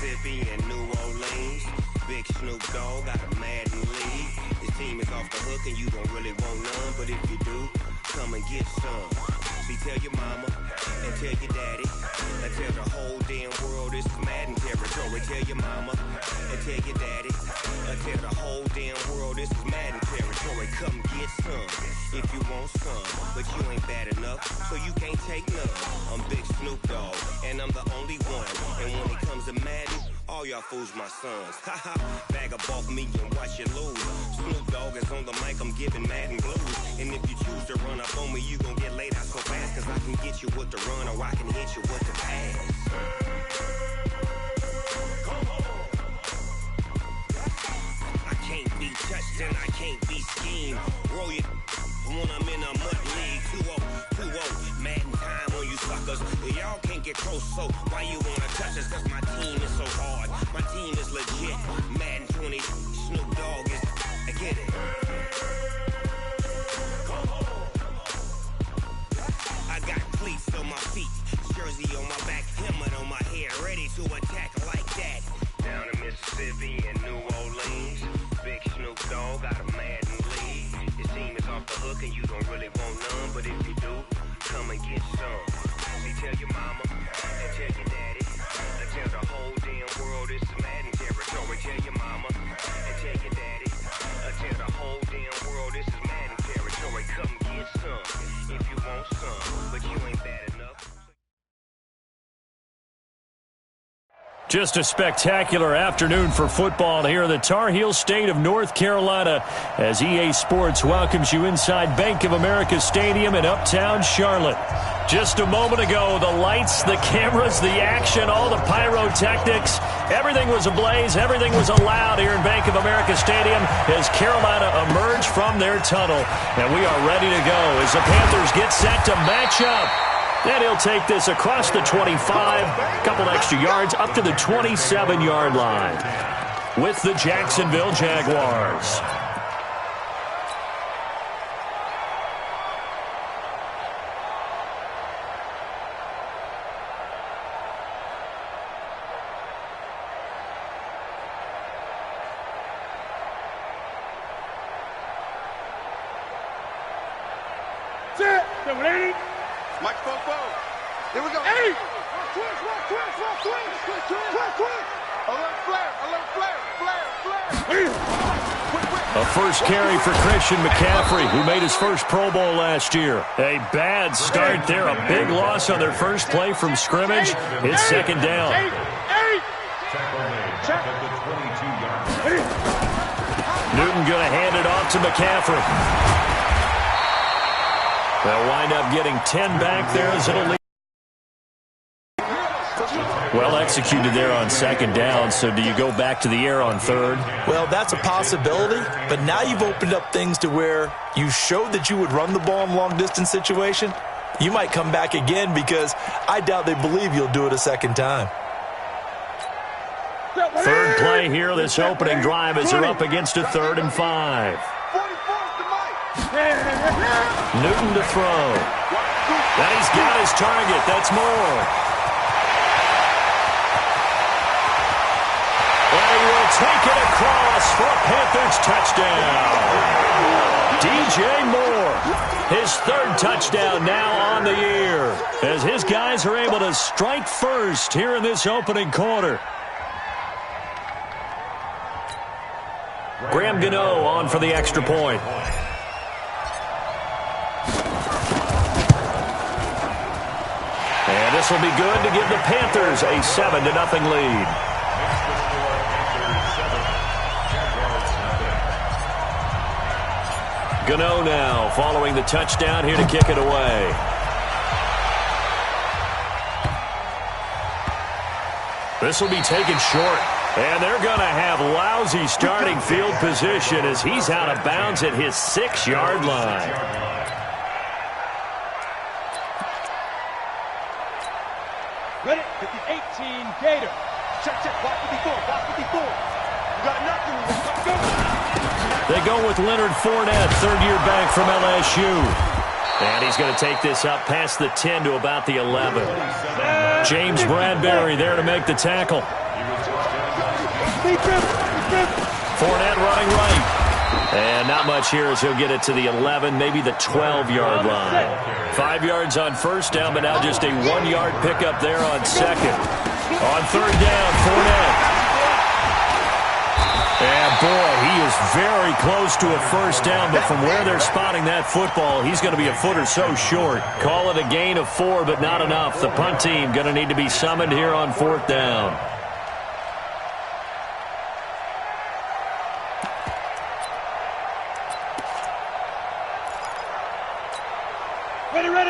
Mississippi and New Orleans. Big Snoop Dogg got a Madden league. His team is off the hook and you don't really want none, but if you do, come and get some. See, tell your mama and tell your daddy and tell the whole damn world this is Madden territory. Tell your mama and tell your daddy and tell the whole damn world this is Madden territory. Come get some if you want some, but you ain't bad enough, so you can't take none. I'm Big Snoop Dogg, and I'm the only one. And when it comes to Madden, all y'all fools my sons. Haha, bag up off me and watch you lose. Snoop Dogg is on the mic, I'm giving Madden blues. And if you choose to run up on me, you gon' get laid out so fast, cause I can get you with the run or I can hit you with the pass. I can't be touched and I can't be schemed. Roll it when I'm in a mud league. 2-0, Madden time on you suckers. Y'all can't get close, so why you wanna touch us? Cause my team is so hard, my team is legit. Madden 20, Snoop Dogg is, I get it. I got cleats on my feet, jersey on my back, helmet on my hair, ready to attack like that. Down in Mississippi and New Orleans, Big Snoop Dogg got a Madden league. His team is off the hook and you don't really want none, but if you do, come and get some. See, tell your mama and tell your daddy and tell the whole damn world this is Madden territory. Tell your mama and tell your daddy and tell the whole damn world this is Madden territory. Come get some if you want some, but you ain't bad enough. Just a spectacular afternoon for football here in the Tar Heel state of North Carolina as EA Sports welcomes you inside Bank of America Stadium in Uptown Charlotte. Just a moment ago, the lights, the cameras, the action, all the pyrotechnics, everything was ablaze, everything was allowed here in Bank of America Stadium as Carolina emerged from their tunnel. And we are ready to go as the Panthers get set to match up. And he'll take this across the 25, a couple extra yards, up to the 27-yard line with the Jacksonville Jaguars. Here we go. Hey! A first carry for Christian McCaffrey, who made his first Pro Bowl last year. A bad start there, a big loss on their first play from scrimmage. It's second down. Newton going to hand it off to McCaffrey. They'll wind up getting 10 back there as it'll lead. Well executed there on second down, so do you go back to the air on third? Well, that's a possibility, but now you've opened up things to where you showed that you would run the ball in long-distance situation. You might come back again because I doubt they believe you'll do it a second time. Third play here, this opening drive as they're up against a 3rd and 5. Newton to throw. And he's got his target. That's Moore. And he will take it across for a Panthers touchdown. DJ Moore, his 3rd touchdown now on the year, as his guys are able to strike first here in this opening quarter. Graham Gano on for the extra point. And this will be good to give the Panthers a 7-0 lead. Gano now following the touchdown here to kick it away. This will be taken short. And they're going to have lousy starting field position as he's out of bounds at his 6-yard line. Ready at the 18, Gator. Check, block 54, block 54. You got nothing. They go with Leonard Fournette, 3rd-year back from LSU. And he's going to take this up past the 10 to about the 11. James Bradbury there to make the tackle. Fournette running right. And not much here as he'll get it to the 11, maybe the 12-yard line. 5 yards on first down, but now just a 1-yard pickup there on second. On third down, Fournette. And boy, he is very close to a first down, but from where they're spotting that football, he's going to be a foot or so short. Call it a gain of 4, but not enough. The punt team going to need to be summoned here on fourth down.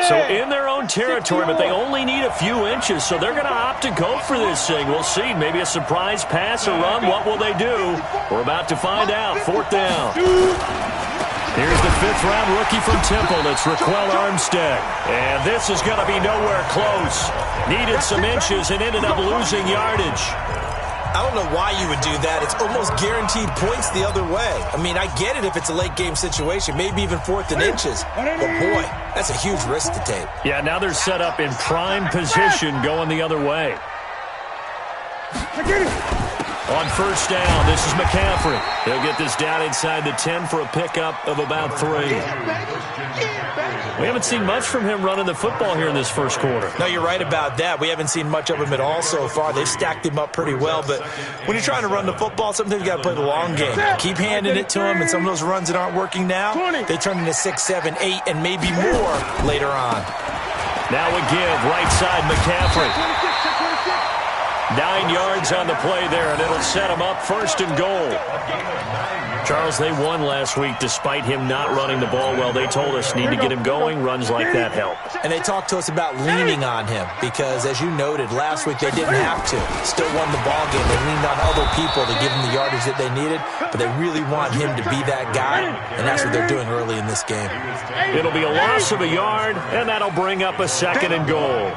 So in their own territory, but they only need a few inches, so they're going to opt to go for this thing. We'll see. Maybe a surprise pass or run. What will they do? We're about to find out. Fourth down. Here's the fifth-round rookie from Temple. It's Raquel Armstead. And this is going to be nowhere close. Needed some inches and ended up losing yardage. I don't know why you would do that. It's almost guaranteed points the other way. I mean, I get it if it's a late-game situation, maybe even fourth and inches. But, boy, that's a huge risk to take. Yeah, now they're set up in prime position going the other way. On first down, this is McCaffrey. He'll get this down inside the 10 for a pickup of about 3. We haven't seen much from him running the football here in this first quarter. No, you're right about that. We haven't seen much of him at all so far. They've stacked him up pretty well, but when you're trying to run the football, sometimes you got to play the long game. Keep handing it to him, and some of those runs that aren't working now, they turn into 6, 7, 8, and maybe more later on. Now a give, right side, McCaffrey. 9 yards on the play there, and it'll set him up first and goal. Charles, they won last week despite him not running the ball well. They told us need to get him going. Runs like that help. And they talked to us about leaning on him because, as you noted, last week they didn't have to. Still won the ball game. They leaned on other people to give them the yardage that they needed, but they really want him to be that guy, and that's what they're doing early in this game. It'll be a loss of a yard, and that'll bring up a second and goal.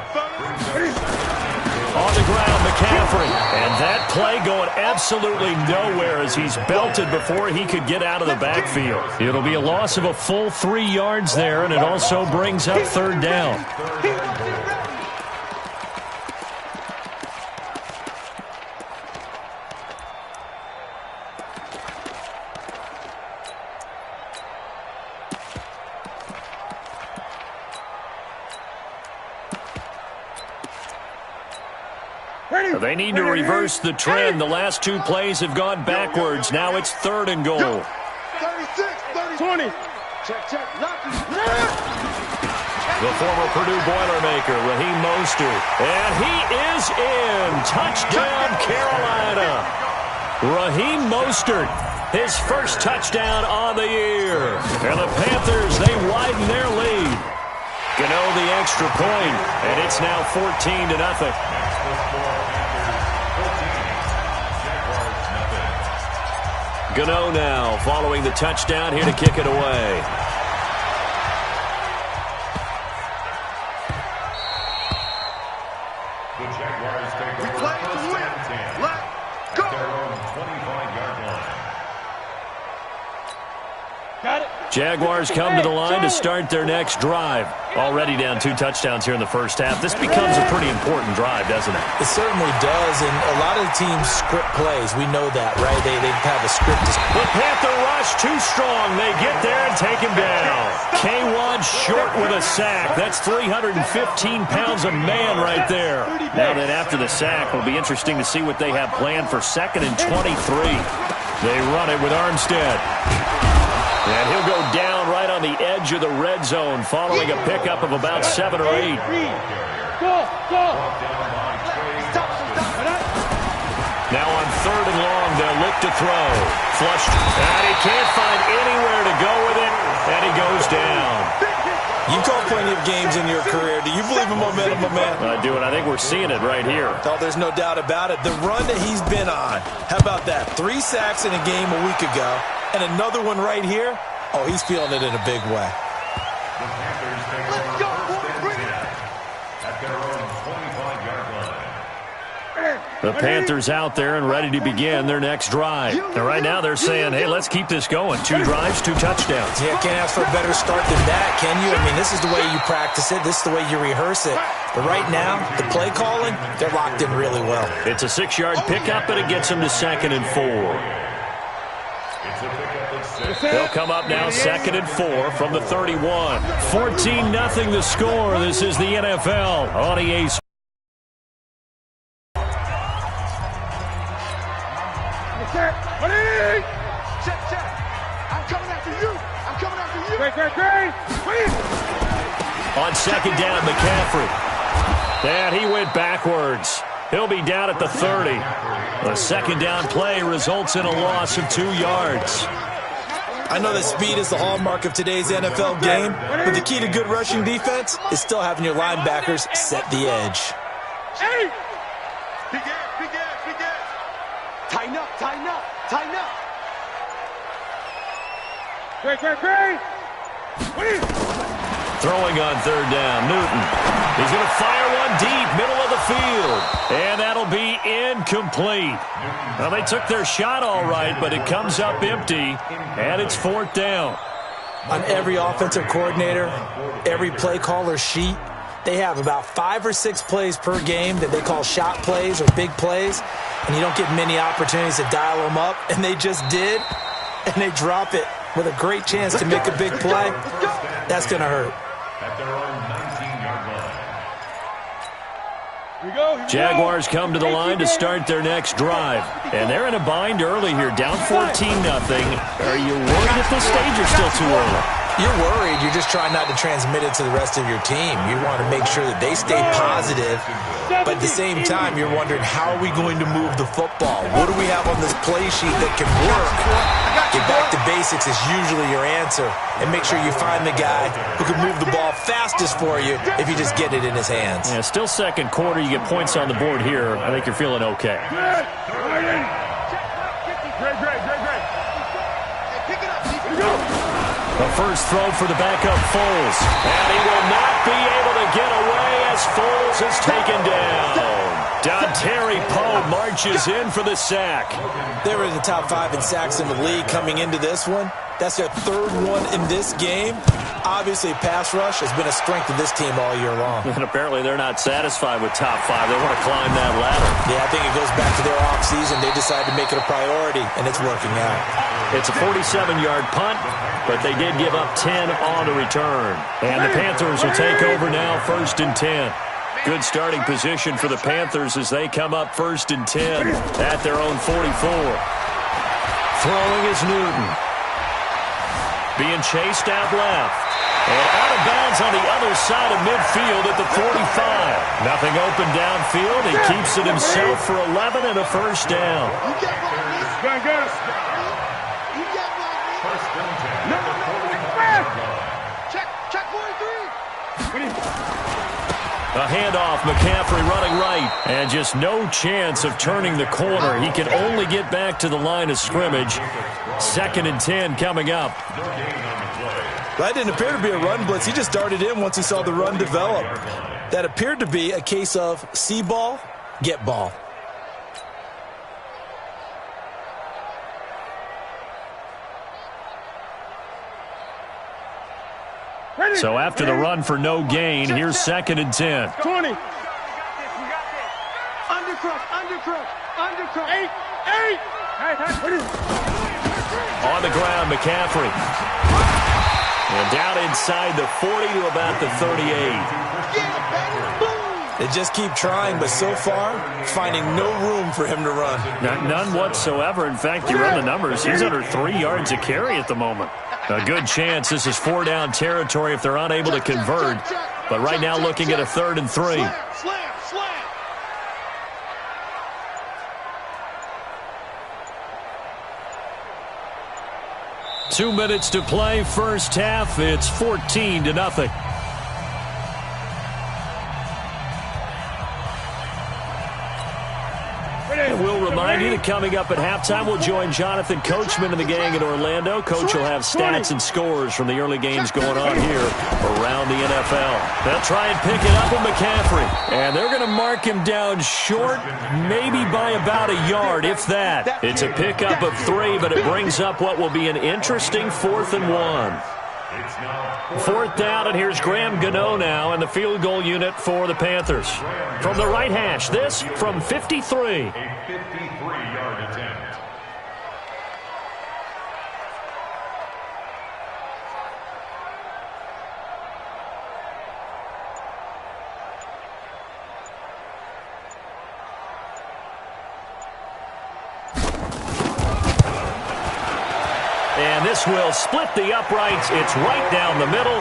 On the ground, McCaffrey. And that play going absolutely nowhere as he's belted before he could get out of the backfield. It'll be a loss of a full 3 yards there, and it also brings up third down. They need to reverse the trend. The last 2 plays have gone backwards. Now it's third and goal. 36, 20. Check. The former Purdue Boilermaker, Raheem Mostert. And he is in. Touchdown, Carolina. Raheem Mostert, his first touchdown on the year. And the Panthers, they widen their lead. Gano the extra point, and it's now 14-0. Gano now following the touchdown here to kick it away. The Jaguars take over Play to win. Let's go. at their own 25-yard line. Got it. Jaguars come to the line to start their next drive. Already down 2 touchdowns here in the first half. This becomes a pretty important drive, doesn't it? It certainly does, and a lot of the teams script plays. We know that, right? They have a script. The Panther rush too strong. They get there and take him down. K1 short with a sack. That's 315 pounds a man right there. Now that after the sack, it'll be interesting to see what they have planned for 2nd and 23. They run it with Armstead. And he'll go down right on the edge of the red zone following a pickup of about 7 or 8. Go. Now on 3rd and long, they'll look to throw. Flushed, and he can't find anywhere to go with it, and he goes down. You've called plenty of games in your career. Do you believe in momentum, my man? I do, and I think we're seeing it right here. Oh, there's no doubt about it. The run that he's been on, how about that? 3 sacks in a game a week ago, and another one right here. Oh, he's feeling it in a big way. The Panthers take over first and 10 at their own 25-yard line. The Panthers out there and ready to begin their next drive. And right now they're saying, hey, let's keep this going. 2 drives, 2 touchdowns. Yeah, can't ask for a better start than that, can you? I mean, this is the way you practice it. This is the way you rehearse it. But right now, the play calling, they're locked in really well. It's a 6-yard pickup, and it gets them to 2nd and 4. They'll come up now 2nd and 4 from the 31. 14-0 the score. This is the NFL on EA Sports. Check. I'm coming after you. I'm coming after you. Great. On 2nd down, McCaffrey. And he went backwards. He'll be down at the 30. The 2nd down play results in a loss of 2 yards. I know that speed is the hallmark of today's NFL game, but the key to good rushing defense is still having your linebackers set the edge. Hey! Begin. Tighten up. Great. Throwing on 3rd down, Newton. He's going to fire one deep, middle of the field. And that'll be incomplete. Well, they took their shot all right, but it comes up empty, and it's 4th down. On every offensive coordinator, every play caller sheet, they have about 5 or 6 plays per game that they call shot plays or big plays, and you don't get many opportunities to dial them up, and they just did, and they drop it with a great chance to make a big play. That's going to hurt. At their own 19-yard line. Jaguars come to the line to start their next drive. And they're in a bind early here, down 14-0. Are you worried at this stage or still too early? You're worried. You're just trying not to transmit it to the rest of your team. You want to make sure that they stay positive, but at the same time, you're wondering, how are we going to move the football? What do we have on this play sheet that can work? Get back to basics is usually your answer, and make sure you find the guy who can move the ball fastest for you if you just get it in his hands. Yeah, still 2nd quarter. You get points on the board here. I think you're feeling okay. Great. The first throw for the backup Foles. And he will not be able to get away as Foles is taken down. Dontari Poe marches in for the sack. They were in the top 5 in sacks in the league coming into this one. That's their 3rd one in this game. Obviously, pass rush has been a strength of this team all year long. And apparently they're not satisfied with top 5. They want to climb that ladder. Yeah, I think it goes back to their offseason. They decided to make it a priority, and it's working out. It's a 47-yard punt, but they did give up 10 on the return. And the Panthers will take over now, 1st and 10. Good starting position for the Panthers as they come up 1st and 10 at their own 44. Throwing is Newton. Being chased out left. And out of bounds on the other side of midfield at the 45. Nothing open downfield. He keeps it himself for 11 and a 1st down. A handoff, McCaffrey running right. And just no chance of turning the corner. He can only get back to the line of scrimmage. 2nd and 10 coming up. That didn't appear to be a run blitz. He just darted in once he saw the run develop. That appeared to be a case of see ball, get ball. So after the run for no gain, here's 2nd and 10. 20. Undercrook. 8. On the ground, McCaffrey. And down inside the 40 to about the 38. They just keep trying, but so far, finding no room for him to run. None whatsoever. In fact, you run the numbers. He's under 3 yards a carry at the moment. A good chance this is 4-down territory if they're unable to convert. But right now looking at a 3rd and 3. Slam. 2 minutes to play, 1st half. It's 14-0. And we'll remind you that coming up at halftime, we'll join Jonathan Coachman and the gang in Orlando. Coach will have stats and scores from the early games going on here around the NFL. They'll try and pick it up with McCaffrey. And they're going to mark him down short, maybe by about a yard, if that. It's a pickup of 3, but it brings up what will be an interesting 4th and 1. 4th down, and here's Graham Gano now in the field goal unit for the Panthers. From the right hash, this from 53. A 53-yard attempt. And this will split the uprights. It's right down the middle.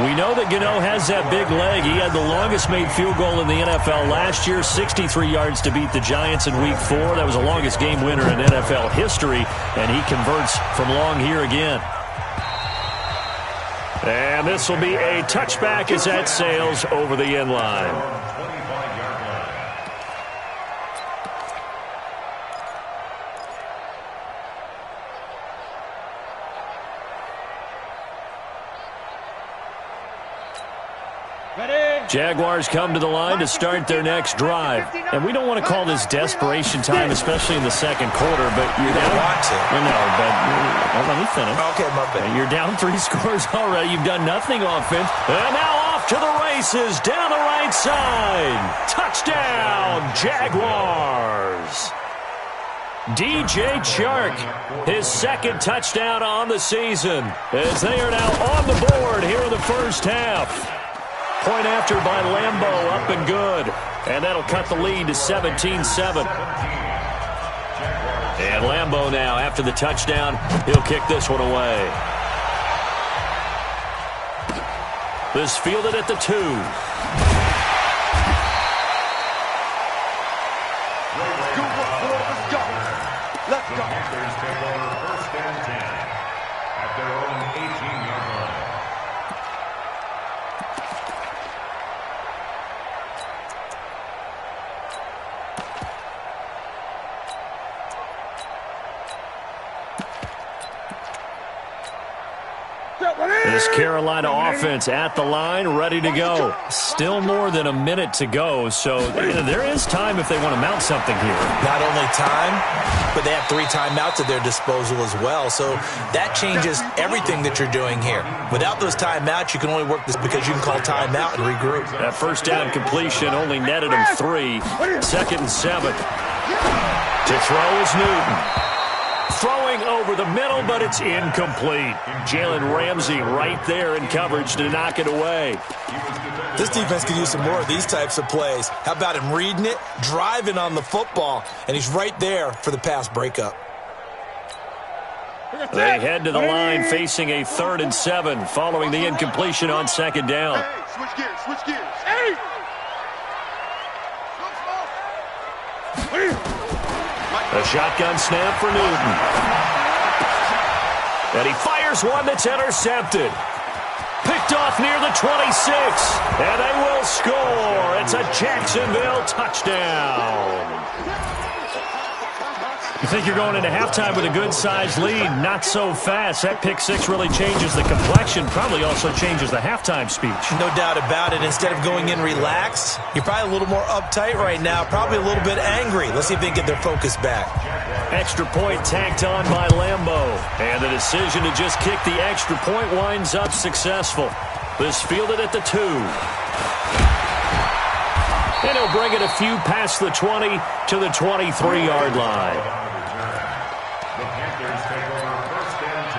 We know that Gano has that big leg. He had the longest made field goal in the NFL last year, 63 yards to beat the Giants in Week 4. That was the longest game winner in NFL history, and he converts from long here again. And this will be a touchback as that sails over the end line. Jaguars come to the line to start their next drive. And we don't want to call this desperation time, especially in the second quarter, but you're down. Want to. No, but let me finish. Okay, my bad. You're down 3 scores already. You've done nothing offense. And now off to the races down the right side. Touchdown, Jaguars. DJ Chark, his second touchdown on the season, as they are now on the board here in the first half. Point after by Lambeau, up and good. And that'll cut the lead to 17-7. And Lambeau now, after the touchdown, he'll kick this one away. This fielded at the 2. Let's go. Panthers take over 1st and 10 at their own 18-yard line. This Carolina offense at the line, ready to go. Still more than a minute to go, so there is time if they want to mount something here. Not only time, but they have 3 timeouts at their disposal as well, so that changes everything that you're doing here. Without those timeouts, you can only work this because you can call timeout and regroup. That first down completion only netted him 3. 2nd and 7. To throw is Newton. Throwing over the middle, but it's incomplete. Jalen Ramsey right there in coverage to knock it away. This defense could use some more of these types of plays. How about him reading it, driving on the football, and he's right there for the pass breakup. They head to the line facing a 3rd and 7 following the incompletion on 2nd down. Hey, switch gears, switch gears. Hey! A shotgun snap for Newton. And he fires one that's intercepted. Picked off near the 26. And they will score. It's a Jacksonville touchdown. You think you're going into halftime with a good-sized lead. Not so fast. That pick 6 really changes the complexion. Probably also changes the halftime speech. No doubt about it. Instead of going in relaxed, you're probably a little more uptight right now. Probably a little bit angry. Let's see if they can get their focus back. Extra point tacked on by Lambeau. And the decision to just kick the extra point winds up successful. This fielded at the 2. And he'll bring it a few past the 20 to the 23-yard line. The Panthers take over 1st and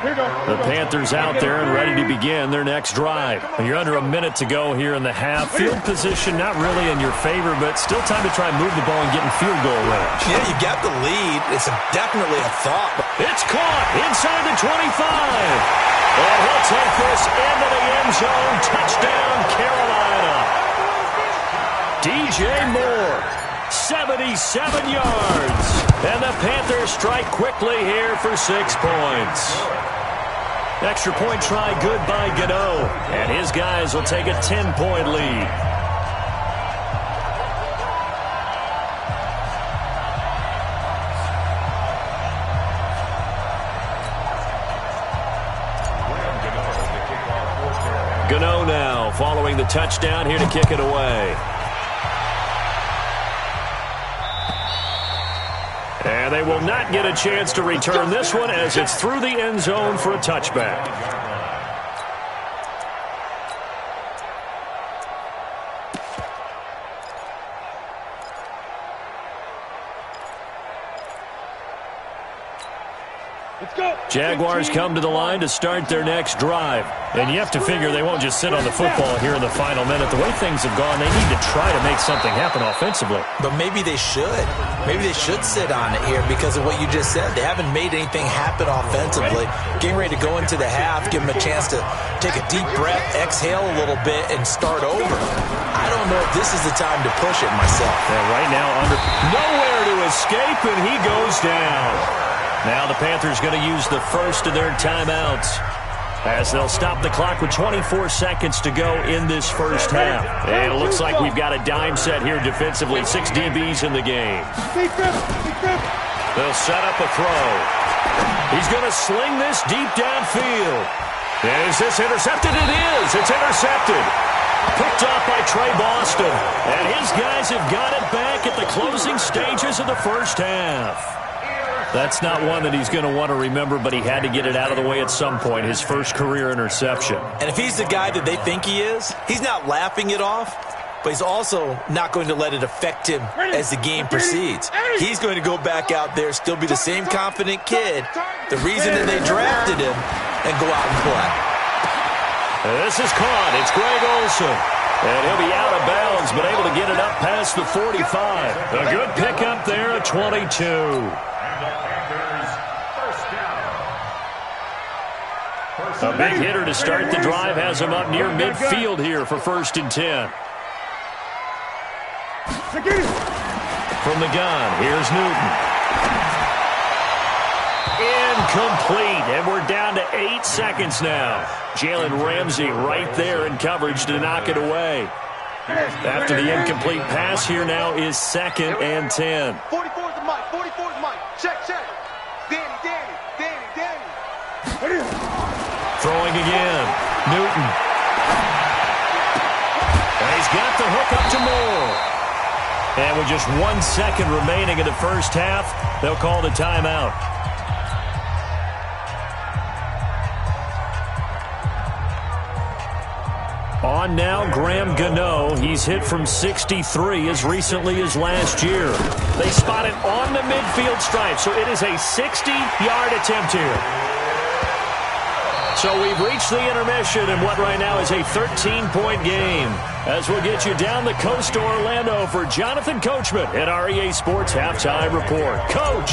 10. The Panthers out there and ready to begin their next drive. You're under a minute to go here in the half. Field position not really in your favor, but still time to try and move the ball and get in field goal range. Yeah, you got the lead. It's definitely a thought. It's caught inside the 25. And he'll take this into the end zone. Touchdown, Carolina. DJ Moore, 77 yards. And the Panthers strike quickly here for 6 points. Extra point try good by Gano. And his guys will take a 10-point lead. touchdown here to kick it away. And they will not get a chance to return this one as it's through the end zone for a touchback. Jaguars come to the line to start their next drive. And you have to figure they won't just sit on the football here in the final minute. The way things have gone, they need to try to make something happen offensively. But maybe they should. Maybe they should sit on it here because of what you just said. They haven't made anything happen offensively. Getting ready to go into the half, give them a chance to take a deep breath, exhale a little bit, and start over. I don't know if this is the time to push it myself. Yeah, right now, under nowhere to escape, and he goes down. Now the Panthers going to use the first of their timeouts as they'll stop the clock with 24 seconds to go in this first half. And it looks like we've got a dime set here defensively. 6 DBs in the game. They'll set up a throw. He's going to sling this deep downfield. Is this intercepted? It is. It's intercepted. Picked off by Trey Boston. And his guys have got it back at the closing stages of the first half. That's not one that he's going to want to remember, but he had to get it out of the way at some point, his first career interception. And if he's the guy that they think he is, he's not laughing it off, but he's also not going to let it affect him as the game proceeds. He's going to go back out there, still be the same confident kid, the reason that they drafted him, and go out and play. This is caught. It's Greg Olsen. And he'll be out of bounds, but able to get it up past the 45. A good pickup there at 22. A big hitter to start the drive has him up near midfield here for 1st and 10. From the gun, here's Newton. Incomplete, and we're down to 8 seconds now. Jalen Ramsey right there in coverage to knock it away. After the incomplete pass, here now is 2nd and 10. 44's the mic, 44's mic. Check. Danny. Throwing again. Newton. And he's got the hook up to Moore. And with just 1 second remaining in the first half, they'll call the timeout. On now, Graham Gano. He's hit from 63 as recently as last year. They spot it on the midfield stripe, so it is a 60-yard attempt here. So we've reached the intermission in what right now is a 13-point game. As we'll get you down the coast to Orlando for Jonathan Coachman at our EA Sports Halftime Report. Coach!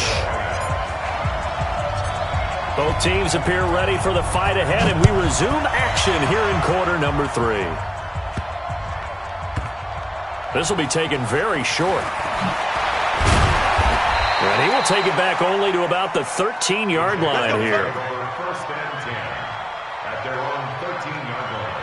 Both teams appear ready for the fight ahead, and we resume action here in quarter number 3. This will be taken very short. And he will take it back only to about the 13-yard line here. First and 10 at their own 13-yard line.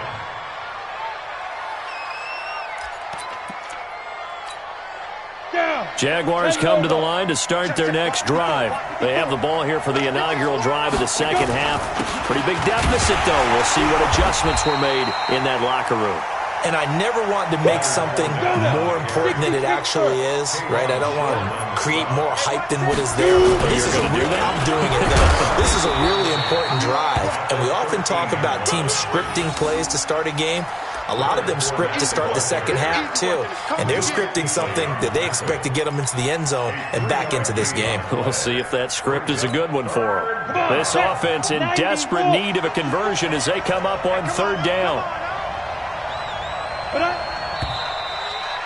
Jaguars come to the line to start their next drive. They have the ball here for the inaugural drive of the second half. Pretty big deficit, though. We'll see what adjustments were made in that locker room. And I never want to make something more important than it actually is, right? I don't want to create more hype than what is there. But this is I'm doing it, though. This is a really important drive. And we often talk about teams scripting plays to start a game. A lot of them script to start the second half, too. And they're scripting something that they expect to get them into the end zone and back into this game. We'll see if that script is a good one for them. This offense in desperate need of a conversion as they come up on 3rd down.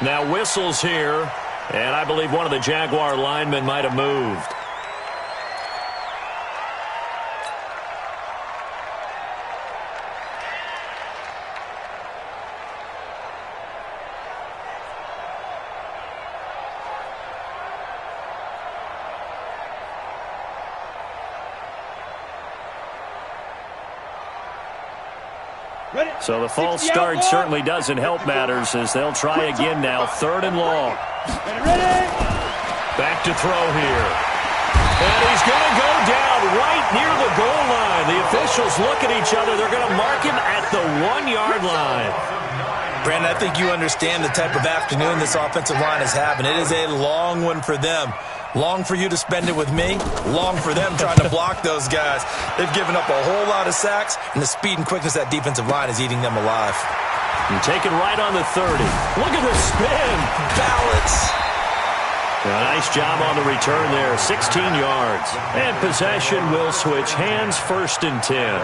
Now whistles here, and I believe one of the Jaguar linemen might have moved. So the false start certainly doesn't help matters as they'll try again now. 3rd and long. Back to throw here. And he's going to go down right near the goal line. The officials look at each other. They're going to mark him at the 1-yard line. Brandon, I think you understand the type of afternoon this offensive line is having. It is a long one for them. Long for you to spend it with me. Long for them trying to block those guys. They've given up a whole lot of sacks, and the speed and quickness of that defensive line is eating them alive. You take it right on the 30. Look at the spin. Balance. A nice job on the return there. 16 yards. And possession will switch hands, 1st and 10.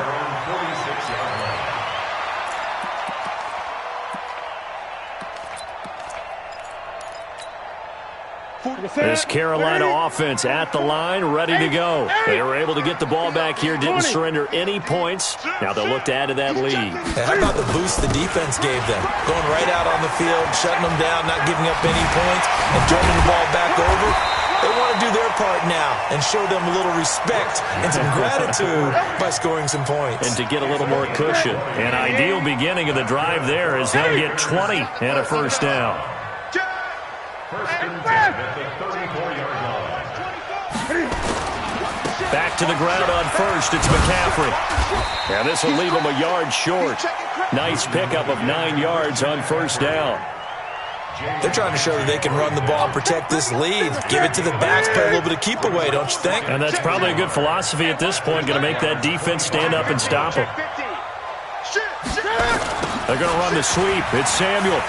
This Carolina offense at the line, ready to go. They were able to get the ball back here, didn't surrender any points. Now they'll look to add to that lead. Hey, how about the boost the defense gave them? Going right out on the field, shutting them down, not giving up any points, and turning the ball back over. They want to do their part now and show them a little respect and some gratitude by scoring some points. And to get a little more cushion. An ideal beginning of the drive there as they'll get 20 and a 1st down. First and 10 at the 34-yard line. Back to the ground on 1st. It's McCaffrey. And this will leave him a yard short. Nice pickup of 9 yards on 1st down. They're trying to show that they can run the ball and protect this lead. Give it to the backs, play a little bit of keep away, don't you think? And that's probably a good philosophy at this point. Going to make that defense stand up and stop him. They're going to run the sweep. It's Samuel.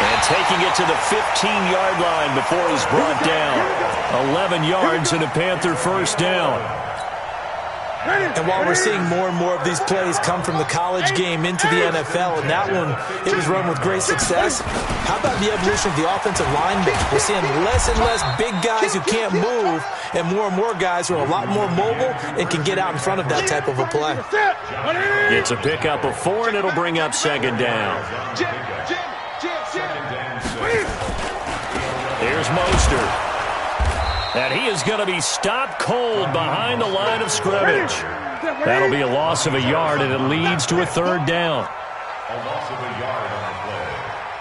And taking it to the 15-yard line before he's brought down. 11 yards and a Panther 1st down. And while we're seeing more and more of these plays come from the college game into the NFL, and that one, it was run with great success, how about the evolution of the offensive linemen? We're seeing less and less big guys who can't move, and more guys who are a lot more mobile and can get out in front of that type of a play. It's a pickup of 4, and it'll bring up 2nd down. Here's Mostert. And he is going to be stopped cold behind the line of scrimmage. That'll be a loss of a yard, and it leads to a 3rd down. A loss of a yard on the play.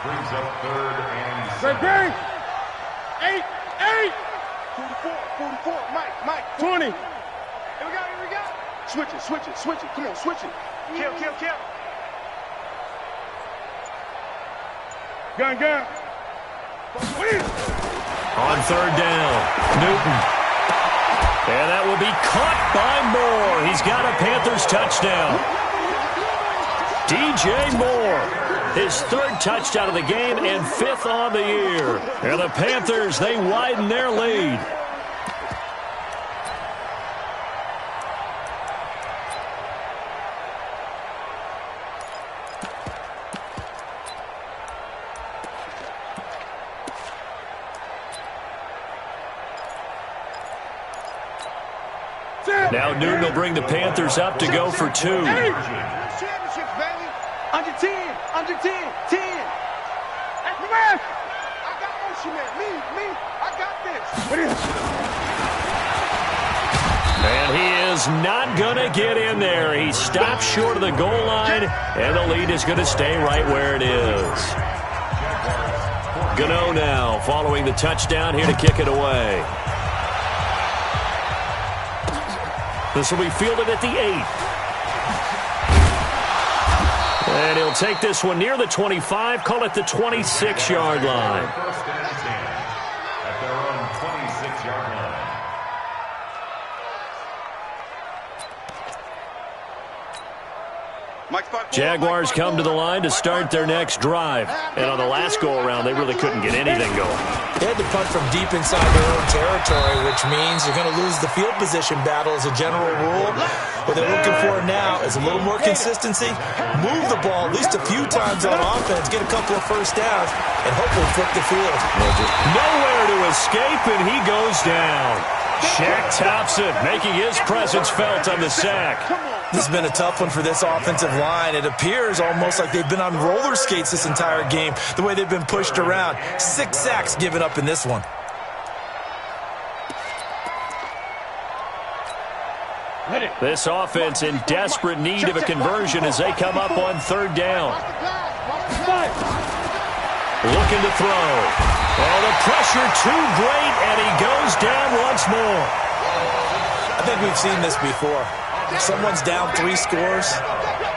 Brings up 3rd and 7. 8. 44, Mike. 20. Here we go. Switch it. Come on, switch it. Kill. Gun. On 3rd down, Newton. And that will be caught by Moore. He's got a Panthers touchdown. DJ Moore, his 3rd touchdown of the game and 5th on the year. And the Panthers, they widen their lead. Now Newton will bring the Panthers up to go for 2. Championships, baby. Under 10. 10. That's the man. I got motion, man. Me. I got this. What is it? And he is not going to get in there. He stops short of the goal line, and the lead is going to stay right where it is. Gano now following the touchdown here to kick it away. This will be fielded at the 8. And he'll take this one near the 25, call it the 26-yard line. 1st and 10 at their own 26-yard line. Jaguars come to the line to start their next drive. And on the last go-around, they really couldn't get anything going. They had to punt from deep inside their own territory, which means you're going to lose the field position battle as a general rule. What they're looking for now is a little more consistency, move the ball at least a few times on offense, get a couple of 1st downs, and hopefully flip the field. Nowhere to escape, and he goes down. Shaq Thompson making his presence felt on the sack. This has been a tough one for this offensive line. It appears almost like they've been on roller skates this entire game, the way they've been pushed around. 6 sacks given up in this one. This offense in desperate need of a conversion as they come up on 3rd down. Looking to throw. Oh, the pressure too great, and he goes down once more. I think we've seen this before. Someone's down 3 scores.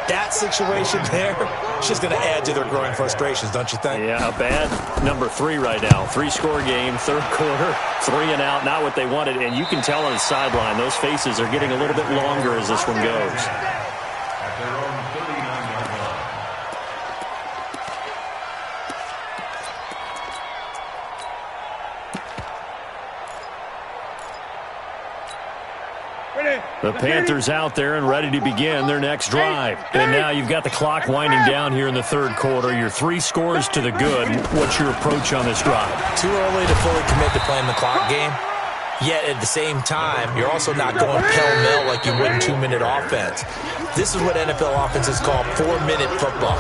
That situation there, it's just going to add to their growing frustrations, don't you think? Yeah, a bad number 3 right now. 3-score game, third quarter, 3 and out, not what they wanted. And you can tell on the sideline, those faces are getting a little bit longer as this one goes. At their own 39-yard line. The Panthers out there and ready to begin their next drive. And now you've got the clock winding down here in the third quarter. You're 3 scores to the good. What's your approach on this drive? Too early to fully commit to playing the clock game. Yet at the same time, you're also not going pell-mell like you would in 2-minute offense. This is what NFL offenses call 4-minute football.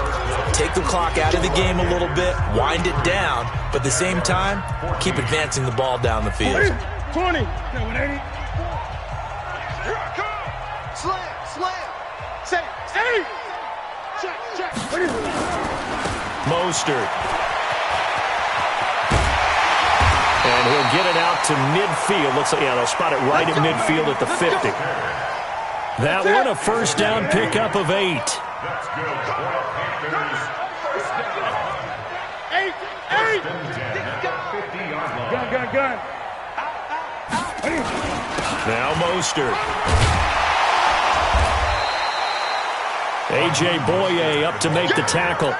Take the clock out of the game a little bit, wind it down, but at the same time, keep advancing the ball down the field. 20. Slam. Say, hey! Check. Mostert. And he'll get it out to midfield. Looks like, yeah, they'll spot it right at midfield at the 50. That one, a first down pickup of 8. That's good. Panthers. 8. 50-yard line. Gun. Now Mostert. A.J. Boye up to make the tackle.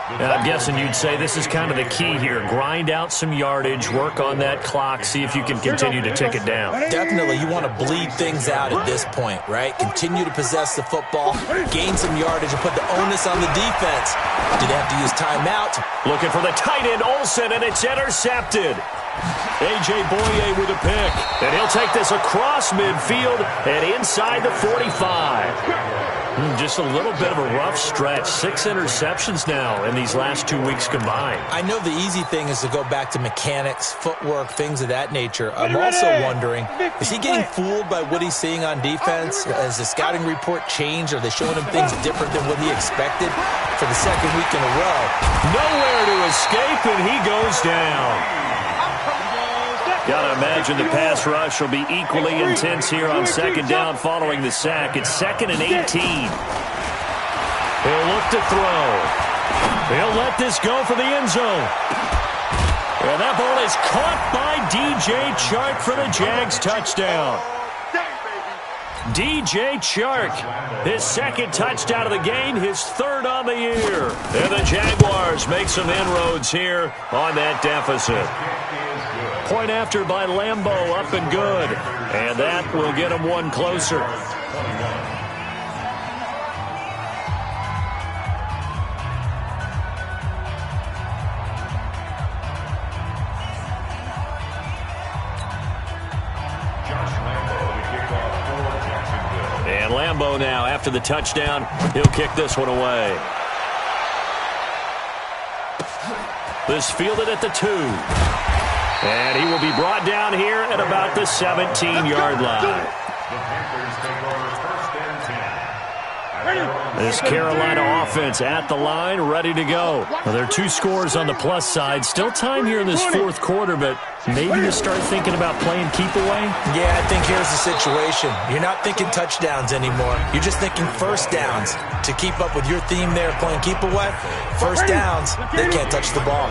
And I'm guessing you'd say this is kind of the key here. Grind out some yardage, work on that clock, see if you can continue to tick it down. Definitely, you want to bleed things out at this point, right? Continue to possess the football, gain some yardage, and put the onus on the defense. Do they have to use timeout? Looking for the tight end, Olsen, and it's intercepted. A.J. Boye with a pick. And he'll take this across midfield and inside the 45. Just a little bit of a rough stretch. 6 interceptions now in these last 2 weeks combined. I know the easy thing is to go back to mechanics, footwork, things of that nature. I'm also wondering, is he getting fooled by what he's seeing on defense? Has the scouting report changed? Are they showing him things different than what he expected for the second week in a row? Nowhere to escape, and he goes down. Gotta imagine the pass rush will be equally intense here on second down following the sack. It's 2nd and 18. He'll look to throw. He'll let this go for the end zone. And that ball is caught by DJ Chark for the Jags touchdown. DJ Chark, his 2nd touchdown of the game, his 3rd on the year. And the Jaguars make some inroads here on that deficit. Point after by Lambeau, up and good. And that will get him one closer. And Lambeau now, after the touchdown, he'll kick this one away. This fielded at the 2. And he will be brought down here at about the 17-yard line. This Carolina offense at the line, ready to go. Well, there are 2 scores on the plus side. Still time here in this 4th quarter, but maybe you start thinking about playing keep away? Yeah, I think here's the situation. You're not thinking touchdowns anymore. You're just thinking first downs. To keep up with your theme there, playing keep away, first downs, they can't touch the ball.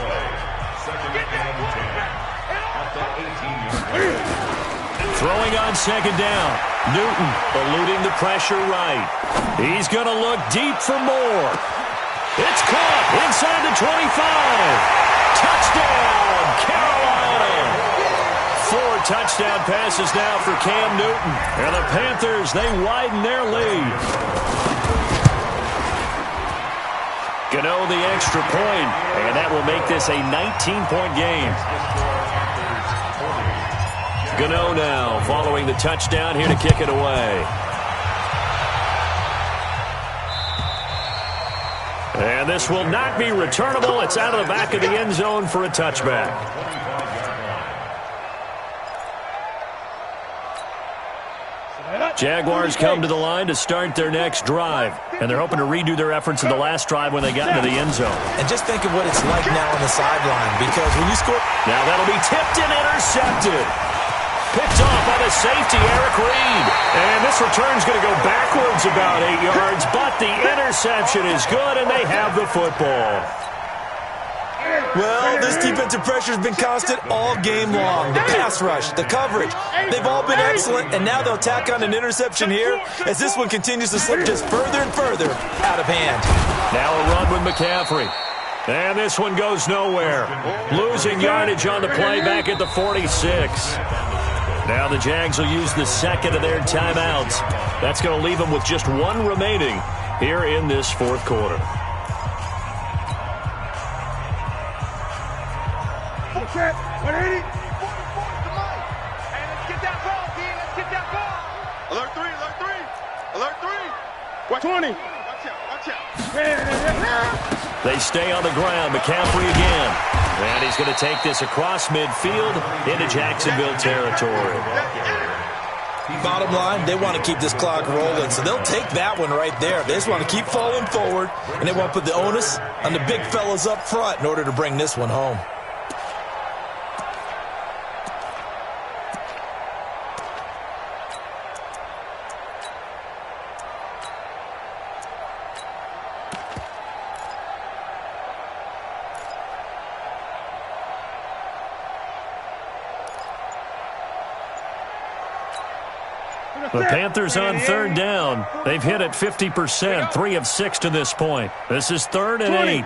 Throwing on second down. Newton eluding the pressure right. He's going to look deep for more. It's caught inside the 25. Touchdown, Carolina. 4 touchdown passes now for Cam Newton. And the Panthers, they widen their lead. Gano the extra point, and that will make this a 19-point game. Gano now following the touchdown here to kick it away. And this will not be returnable. It's out of the back of the end zone for a touchback. Jaguars come to the line to start their next drive. And they're hoping to redo their efforts in the last drive when they got into the end zone. And just think of what it's like now on the sideline, because when you score... Now that'll be tipped and intercepted. picked off by the safety, Eric Reed. And this return's going to go backwards about 8 yards, but the interception is good, and they have the football. Well, this defensive pressure has been constant all game long. The pass rush, the coverage, they've all been excellent, and now they'll tack on an interception here as this one continues to slip just further and further out of hand. Now a run with McCaffrey. And this one goes nowhere. Losing yardage on the play back at the 46. Now the Jags will use the second of their timeouts. That's going to leave them with just one remaining here in this fourth quarter. Okay, 180. Hey, let's get that ball, D. Let's get that ball. Alert 3, alert 3. Alert 3. What? 20. Watch out, watch out. They stay on the ground. McCaffrey again. And he's going to take this across midfield into Jacksonville territory. Bottom line, they want to keep this clock rolling, so they'll take that one right there. They just want to keep falling forward, and they want to put the onus on the big fellas up front in order to bring this one home. The Panthers on third down. They've hit it 50%, 3 of 6 to this point. This is 3rd and 8.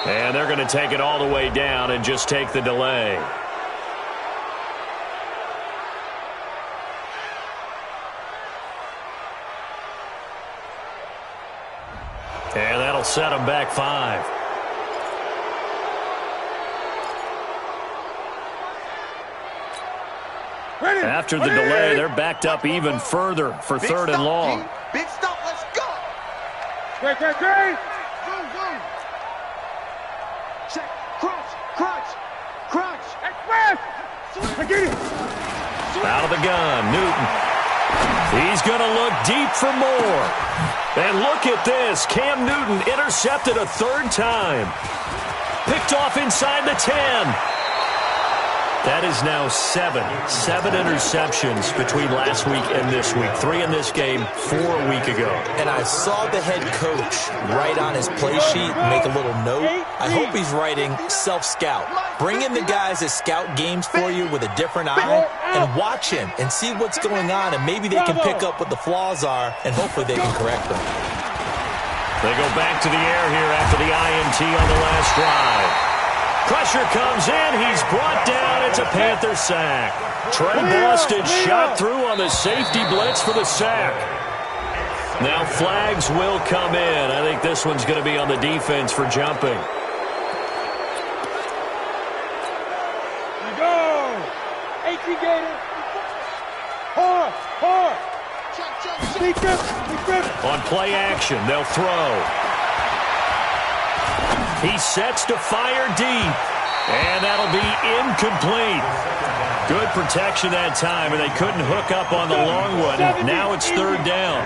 And they're going to take it all the way down and just take the delay. And that'll set them back 5. After the delay, they're backed up even further for 3rd and long. Big stop, let's go. Great. Go. Check, crunch. Express. Get it. Out of the gun, Newton. He's going to look deep for more. And look at this. Cam Newton intercepted a 3rd time. Picked off inside the 10. That is now 7 interceptions between last week and this week. 3 in this game, 4 a week ago. And I saw the head coach write on his play sheet, make a little note. I hope he's writing self-scout. Bring in the guys that scout games for you with a different eye and watch him and see what's going on, and maybe they can pick up what the flaws are, and hopefully they can correct them. They go back to the air here after the INT on the last drive. Pressure comes in. He's brought down. It's a Panther sack. Trey Boston shot through on the safety blitz for the sack. Now flags will come in. I think this one's going to be on the defense for jumping. Go. AT Gator. Hard. Sneak grip. On play action, they'll throw. He sets to fire deep, and that'll be incomplete. Good protection that time, and they couldn't hook up on the long one. Now it's 3rd down.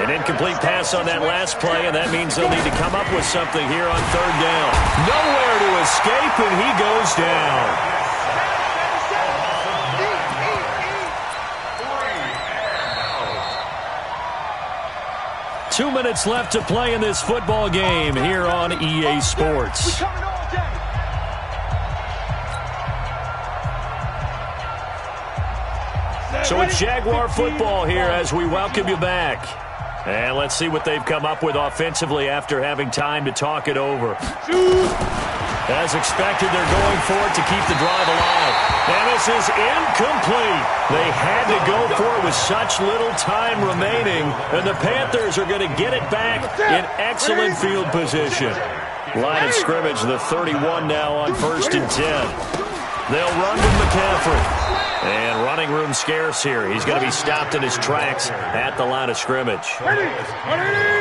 An incomplete pass on that last play, and that means they'll need to come up with something here on 3rd down. Nowhere to escape, and he goes down. 2 minutes left to play in this football game here on EA Sports. So it's Jaguar football here as we welcome you back. And let's see what they've come up with offensively after having time to talk it over. As expected, they're going for it to keep the drive alive. And this is incomplete. They had to go for it with such little time remaining. And the Panthers are going to get it back in excellent field position. Line of scrimmage, the 31 now on 1st and 10. They'll run to McCaffrey. And running room scarce here. He's going to be stopped in his tracks at the line of scrimmage.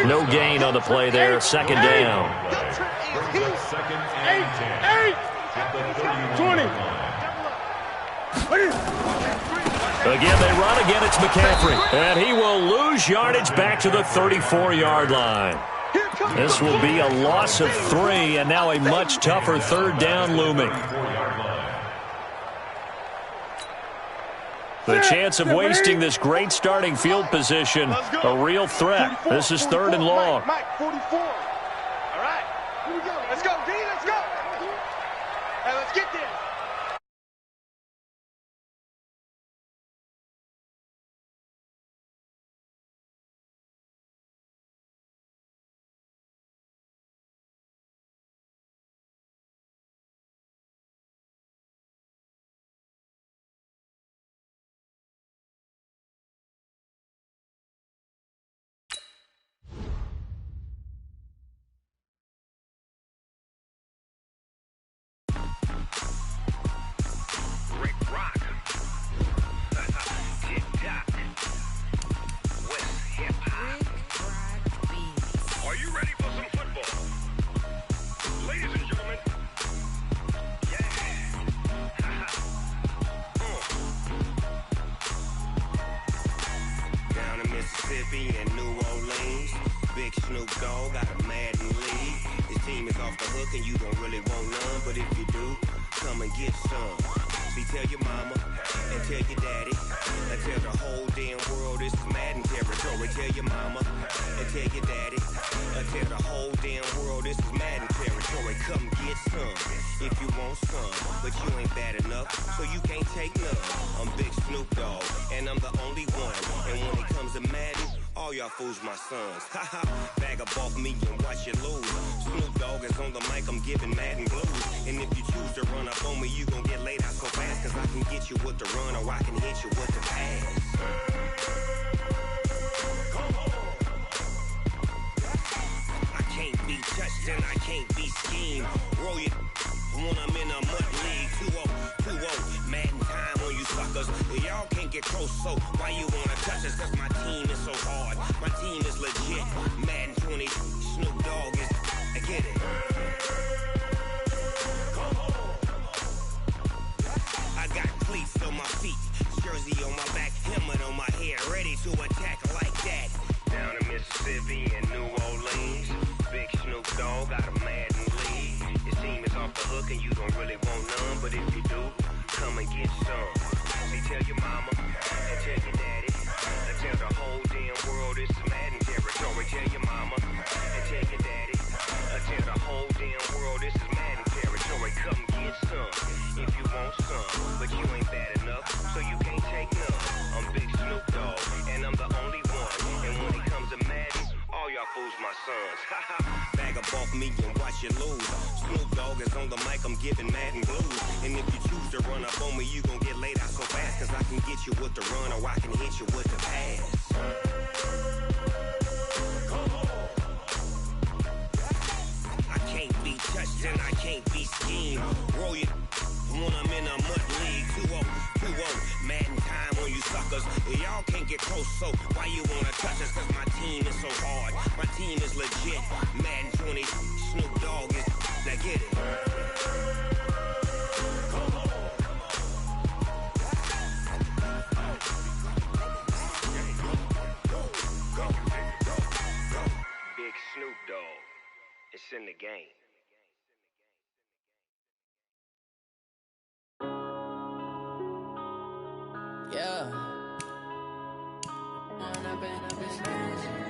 No gain on the play there. 2nd down. 20. Again, they run. Again, it's McCaffrey. And he will lose yardage back to the 34-yard line. This will be a loss of 3, and now a much tougher 3rd down looming. The chance of wasting this great starting field position, a real threat. This is 3rd and long. Mike, 44. All right, here we go. Let's go, D, let's go. Hey, let's get there. Mississippi and New Orleans. Big Snoop Dogg got a Madden league. His team is off the hook and you don't really want none, but if you do, come and get some. See, tell your mama and tell your daddy and tell the whole damn world this is Madden territory. Tell your mama and tell your daddy and tell the whole damn world this is Madden territory. Come get some if you want some, but you ain't bad enough, so you can't take none. I'm Big Snoop Dogg and I'm the only one, and when it comes to Madden, all y'all fools my sons. Haha, bag up off me and watch you lose. Snoop Dogg is on the mic, I'm giving Madden blues. And if you choose to run up on me, you gon' get laid out so fast, cause I can get you with the run or I can hit you with the pass. I can't be touched and I can't be schemed. Roll it when I'm in a mud league. 2-0, Madden time on you suckers. Y'all can't get close, so why you wanna touch us? Cause my team is so hard, my team is legit. Madden 20, Snoop Dogg is, I get it. I got cleats on my feet, jersey on my back, helmet on my head, ready to attack like that. Down in Mississippi and New Orleans, Big Snoop Dogg got a Madden league. His team is off the hook and you don't really want none, but if you do, come and get some. See, tell your mama and tell your daddy and tell the whole damn world this is Madden territory. Tell your mama and tell your daddy and tell the whole damn world this is Madden territory. Come get some if you want some, but you ain't bad enough, so you can't take none. I'm Big Snoop Dogg and I'm the only one, and when it comes to Madden, all y'all fools my sons. Bag up off me and watch you lose. Snoop Dogg is on the mic, I'm giving Madden blues. And if you choose to run up on me, you gon' get laid out so fast, cause I can get you with the run or I can hit you with the pass. I can't be touched and I can't be schemed. Roll it when I'm in a mud league. 2-0, Madden time on you suckers. Y'all can't get close, so why you wanna touch us? Cause my team is so hard, my team is legit. Madden 20, Snoop Dogg is, now get it. Big Snoop Dogg, it's in the game. Yeah. Man, I've been